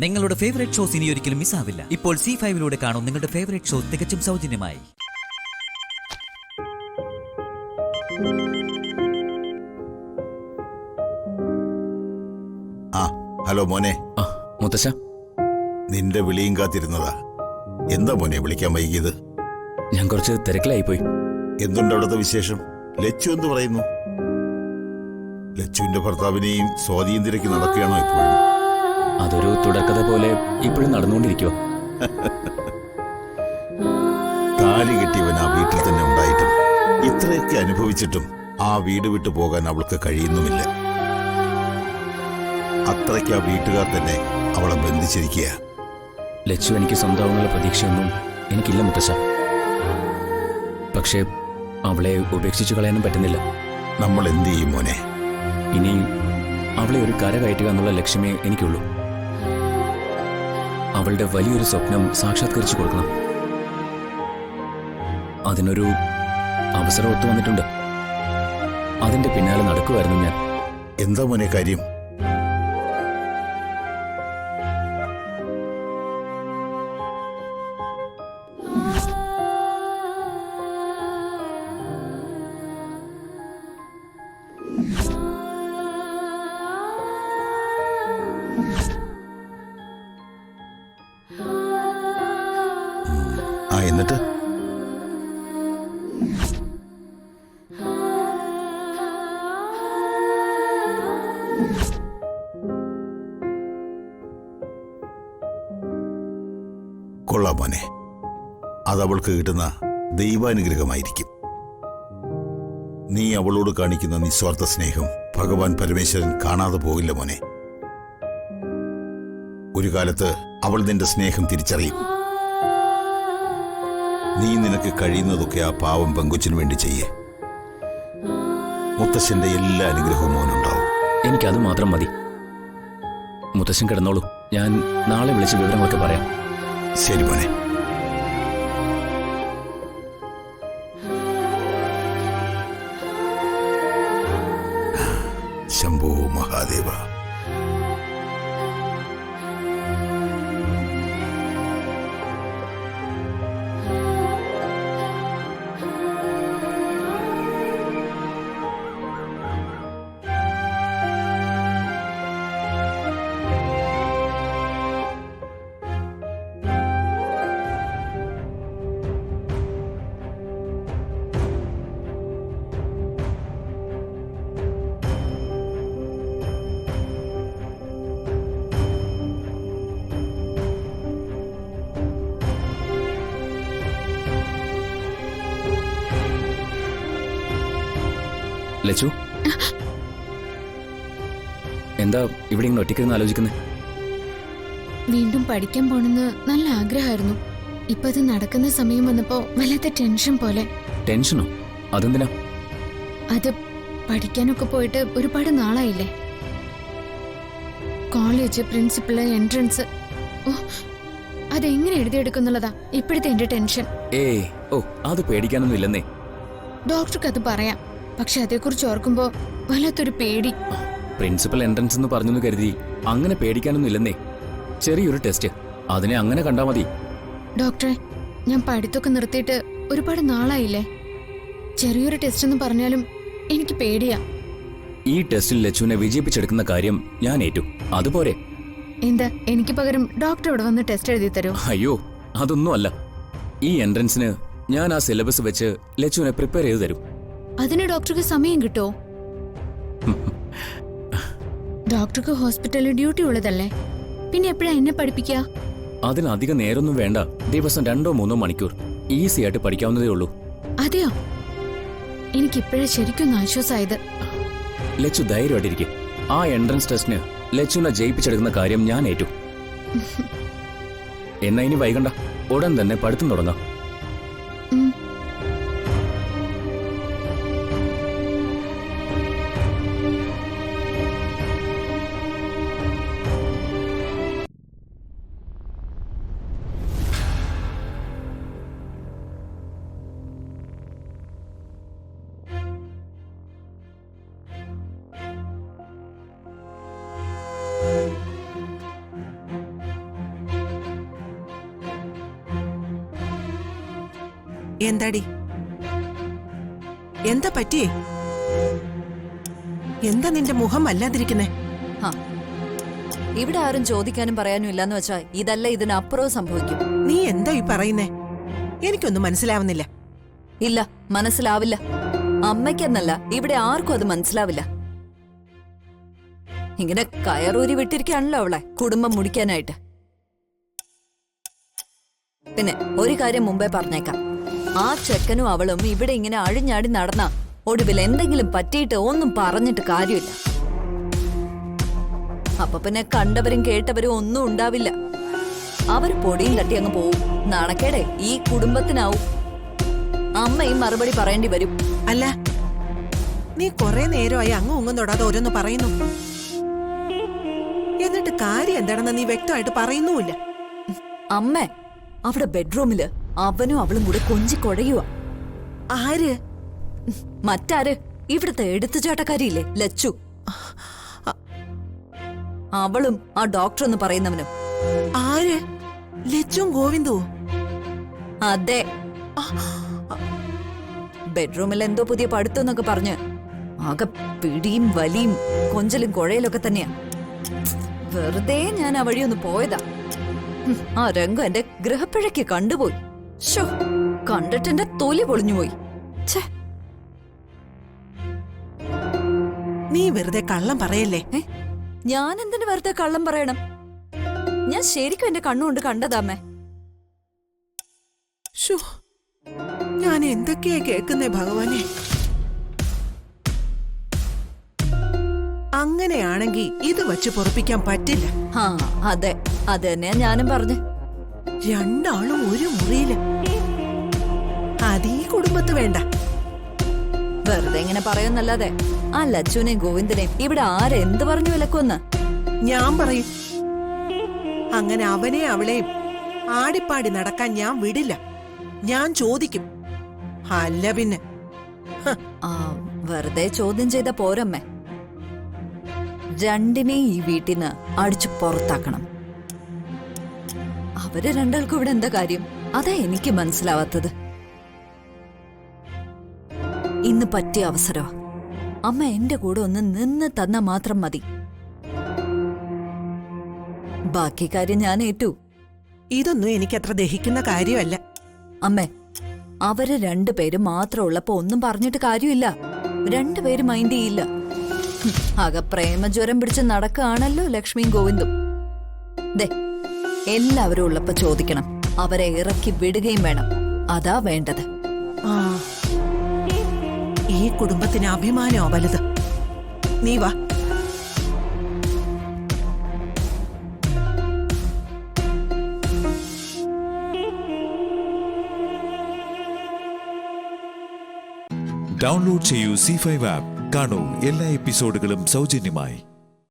നിങ്ങളുടെ favourite shows ഇനി ഒരിക്കലും മിസ്സാവില്ല. ഇപ്പോൾ C5 കാണും നിങ്ങളുടെ ഫേവറേറ്റ് ഷോ തികച്ചും സൗജന്യമായി. ഹലോ മോനെ. മുത്തശ്ശ, നിന്റെ വിളിയും കാത്തിരുന്നതാ. എന്താ മോനെ വിളിക്കാൻ വൈകിയത്? ഞാൻ കുറച്ച് തിരക്കിലായിപ്പോയി. എന്തുണ്ട് അവിടുത്തെ വിശേഷം? ലച്ചു എന്ത് പറയുന്നു? ലച്ചുവിന്റെ ഭർത്താവിനെയും സ്വാധീനം തിരക്കി നടക്കുകയാണോ ഇപ്പോഴും? അതൊരു തുടർക്കഥ പോലെ ഇപ്പോഴും നടന്നുകൊണ്ടിരിക്കുക. താലി കെട്ടിയവൻ ആ വീട്ടിൽ തന്നെ ഉണ്ടായിട്ടും ഇത്രയൊക്കെ അനുഭവിച്ചിട്ടും ആ വീട് വിട്ടു പോകാൻ അവൾക്ക് കഴിയുന്നുമില്ല. അത്രയ്ക്ക് ആ വീട്ടുകാർ തന്നെ അവളെ ബന്ധിച്ചിരിക്കുക. ലച്ചു എനിക്ക് സ്വന്തമാവുന്നുള്ള പ്രതീക്ഷയൊന്നും എനിക്കില്ല മുത്തശ്ശ. പക്ഷേ അവളെ ഉപേക്ഷിച്ചു കളയാനും പറ്റുന്നില്ല. നമ്മൾ എന്ത് ചെയ്യും മോനെ? ഇനി അവളെ ഒരു കര കയറ്റുക എന്നുള്ള ലക്ഷ്യമേ എനിക്കുള്ളൂ. അവളുടെ വലിയൊരു സ്വപ്നം സാക്ഷാത്കരിച്ചു കൊടുക്കണം. അതിനൊരു അവസരം ഒത്തു വന്നിട്ടുണ്ട്. അതിന്റെ പിന്നാലെ നടക്കുമായിരുന്നു ഞാൻ. എന്താ മോനെ കാര്യം? എന്നിട്ട് കൊള്ളാം മോനെ. അതവൾക്ക് കിട്ടുന്ന ദൈവാനുഗ്രഹമായിരിക്കും. നീ അവളോട് കാണിക്കുന്ന നിസ്വാർത്ഥ സ്നേഹം ഭഗവാൻ പരമേശ്വരൻ കാണാതെ പോകില്ല മോനെ. ഒരു കാലത്ത് അവൾ നിന്റെ സ്നേഹം തിരിച്ചറിയും. നീ നിനക്ക് കഴിയുന്നതൊക്കെ ആ പാവം പെങ്കൊച്ചിനു വേണ്ടി ചെയ്യേ. മുത്തശ്ശന്റെ എല്ലാ അനുഗ്രഹവും മോനുണ്ടാവും. എനിക്കത് മാത്രം മതി. മുത്തശ്ശൻ കിടന്നോളൂ, ഞാൻ നാളെ വിളിച്ച് വിവരങ്ങളൊക്കെ പറയാം. ശരി മോനെ. ശംഭോ മഹാദേവ. ലച്ചു, എന്താ ഇവിടെ ഇങ്ങനെ ഒറ്റയ്ക്കിരുന്ന് ആലോചിക്കുന്നത്? വീണ്ടും പഠിക്കാൻ പോണെന്ന് നല്ല ആഗ്രഹമായിരുന്നു. ഇപ്പൊ അത് നടക്കുന്ന സമയം വന്നപ്പോ വല്ലാത്ത ടെൻഷൻ പോലെ. ടെൻഷനോ? അതെന്തിനാ? അത് പഠിക്കാനൊക്കെ പോയിട്ട് ഒരുപാട് നാളായില്ലേ. കോളേജ്, പ്രിൻസിപ്പള്, എൻട്രൻസ്, അതെങ്ങനെ എഴുതിയെടുക്കുന്നുള്ളതാ ഇപ്പോഴത്തെ എന്റെ ടെൻഷൻ. അത് പേടിക്കാനൊന്നും ഇല്ലെന്നേ. ഡോക്ടർക്ക് അത് പറയാം, പക്ഷെ അതേക്കുറിച്ച് ഓർക്കുമ്പോ വല്ലാത്തൊരു പേടി. പ്രിൻസിപ്പൽ എൻട്രൻസ് എന്ന് പറഞ്ഞു കരുതി അങ്ങനെ പേടിക്കാനൊന്നും ഇല്ലെന്നേ. ചെറിയൊരു ടെസ്റ്റ്, അതിനെ അങ്ങനെ കണ്ടാ മതി. ഡോക്ടറെ, ഞാൻ പഠിത്തമൊക്കെ നിർത്തിയിട്ട് ഒരുപാട് നാളായില്ലേ. ചെറിയൊരു ടെസ്റ്റ് എന്ന് പറഞ്ഞാലും എനിക്ക് പേടിയാ. ഈ ടെസ്റ്റിൽ ലച്ചുവിനെ വിജയിപ്പിച്ചെടുക്കുന്ന കാര്യം ഞാൻ ഏറ്റു. അതുപോരെ? എന്താ, എനിക്ക് പകരം ഡോക്ടർ ഇവിടെ വന്ന് ടെസ്റ്റ് എഴുതി തരൂ? അയ്യോ, അതൊന്നും അല്ല. ഈ എൻട്രൻസിന് ഞാൻ ആ സിലബസ് വെച്ച് ലച്ചുവിനെ പ്രിപ്പയർ ചെയ്ത് തരും. അതിന് ഡോക്ടർക്ക് സമയം കിട്ടോ? ഡോക്ടർക്ക് ഹോസ്പിറ്റലിൽ ഡ്യൂട്ടി ഉള്ളതല്ലേ, പിന്നെ എപ്പോഴാ എന്നെ പഠിപ്പിക്കുക? അതിനധികം നേരൊന്നും വേണ്ട. ദിവസം 2-3 മണിക്കൂർ ഈസി ആയിട്ട് പഠിക്കാവുന്നതേ ഉള്ളൂ. അതെയോ? എനിക്കിപ്പോഴാ ശരിക്കും ആശ്വാസമായത്. ലച്ചു ധൈര്യമായിട്ടിരിക്കെ. ആ എൻട്രൻസ് ടെസ്റ്റിന് ലച്ചുവിനെ ജയിപ്പിച്ചെടുക്കുന്ന കാര്യം ഞാൻ ഏറ്റു. എന്നാ ഇനി വൈകണ്ട, ഉടൻ തന്നെ പഠിത്തം തുടങ്ങാം. എന്താടി എന്താ പറ്റിയേ? എന്താ നിന്റെ മുഖം അല്ലാതിരിക്കുന്നേ? ഇവിടെ ആരും ചോദിക്കാനും പറയാനും ഇല്ലെന്ന് വെച്ചാ ഇതല്ല ഇതിനപ്പുറവും സംഭവിക്കും. നീ എന്താ ഈ പറയുന്നേ? എനിക്കൊന്നും മനസ്സിലാവുന്നില്ല. ഇല്ല, മനസ്സിലാവില്ല. അമ്മയ്ക്കെന്നല്ല, ഇവിടെ ആർക്കും അത് മനസ്സിലാവില്ല. ഇങ്ങനെ കയറൂരി വിട്ടിരിക്കാണല്ലോ അവളെ കുടുംബം മുടിക്കാനായിട്ട്. പിന്നെ ഒരു കാര്യം മുമ്പേ പറഞ്ഞേക്കാം, ആ ചെക്കനും അവളും ഇവിടെ ഇങ്ങനെ അഴിഞ്ഞാടി നടന്ന ഒടുവിൽ എന്തെങ്കിലും പറ്റിയിട്ട് ഒന്നും പറഞ്ഞിട്ട് കാര്യമില്ല. അപ്പൊ പിന്നെ കണ്ടവരും കേട്ടവരും ഒന്നും ഉണ്ടാവില്ല. അവര് പൊടിയും തട്ടി അങ്ങ് പോവും. നാണക്കേടെ ഈ കുടുംബത്തിനാവും. അമ്മയും മറുപടി പറയേണ്ടി വരും. അല്ല, നീ കുറെ നേരമായി അങ്ങും ഇങ്ങും തൊടാതെ ഓരോന്ന് പറയുന്നു. എന്നിട്ട് കാര്യം എന്താണെന്ന് നീ വ്യക്തമായിട്ട് പറയുന്നുമില്ല. അമ്മ അവിടെ ബെഡ്റൂമില് അവനും അവളും കൂടെ കൊഞ്ചി കൊഴയുക. ആര്? മറ്റാര്? ഇവിടുത്തെ എടുത്തുചാട്ടക്കാരിയില്ലേ, ലച്ചു. അവളും ആ ഡോക്ടർ എന്ന് പറയുന്നവനും. ആര്? ലച്ചും ഗോവിന്ദവും? അതെ. ബെഡ്റൂമിൽ എന്തോ പുതിയ പഠിത്തം എന്നൊക്കെ പറഞ്ഞ് ആകെ പിടിയും വലിയും കൊഞ്ചലും കുഴയലൊക്കെ തന്നെയാ. വെറുതെ ഞാൻ ആ വഴി ഒന്ന് പോയതാ. ആ രംഗം എന്റെ ഗ്രഹപ്പിഴയ്ക്ക് കണ്ടുപോയി. ശോ, കണ്ടിട്ട് എന്റെ തൊലി പൊളിഞ്ഞുപോയി. ഛേ, നീ വെറുതെ കള്ളം പറയല്ലേ? ഞാൻ എന്തിനു വെറുതെ കള്ളം പറയണം? ഞാൻ ശരിക്കും എന്റെ കണ്ണുകൊണ്ട് കണ്ടതാമേ. ശോ, ഞാൻ എന്തൊക്കെയാ കേൾക്കുന്നേ ഭഗവാനെ. അങ്ങനെയാണെങ്കി ഇത് വച്ച് പൊറപ്പിക്കാൻ പറ്റില്ല. ആ അതെ, അത് തന്നെയാ ഞാനും പറഞ്ഞു. രണ്ടാളും ഒരു മുറിയില്. അത് ഈ കുടുംബത്ത് വേണ്ട. വെറുതെ ഇങ്ങനെ പറയുന്നല്ലാതെ ആ ലച്ചുവിനെയും ഗോവിന്ദനെയും ഇവിടെ ആരെന്ത് പറഞ്ഞു വിലക്കൊന്ന്? ഞാൻ പറയും, അങ്ങനെ അവനെ അവളെയും ആടിപ്പാടി നടക്കാൻ ഞാൻ വിടില്ല. ഞാൻ ചോദിക്കും. അല്ല പിന്നെ ആ വെറുതെ ചോദ്യം ചെയ്ത പോരമ്മേ. രണ്ടിനെയും ഈ വീട്ടിന്ന് അടിച്ചു പുറത്താക്കണം. അവര് രണ്ടാൾക്കും ഇവിടെ എന്താ കാര്യം? അതാ എനിക്ക് മനസ്സിലാവാത്തത്. ഇന്ന് പറ്റിയ അവസരമാ. അമ്മ എന്റെ കൂടെ ഒന്ന് നിന്ന് തന്നാ മാത്രം മതി. ബാക്കി കാര്യം ഞാൻ ഏറ്റു. ഇതൊന്നും എനിക്കത്ര ദഹിക്കുന്ന കാര്യമല്ല. അമ്മേ, അവര് രണ്ടുപേരും മാത്രം ഉള്ളപ്പോ ഒന്നും പറഞ്ഞിട്ട് കാര്യമില്ല. രണ്ടുപേരും മൈൻഡ് ചെയ്യില്ല. ആകെ പ്രേമജ്വരം പിടിച്ച് നടക്കുകയാണല്ലോ ലക്ഷ്മിയും ഗോവിന്ദും. ദേ, എല്ലാവരും ഉള്ളപ്പോ ചോദിക്കണം. അവരെ ഇറക്കി വിടുകയും വേണം. അതാ വേണ്ടത്. ആ, ഈ കുടുംബത്തിന് അഭിമാനമോ വലുത്. നീ വാ. ഡൗൺലോഡ് ചെയ്യൂ C5 ആപ്പ്. കാണൂ എല്ലാ എപ്പിസോഡുകളും സൗജന്യമായി.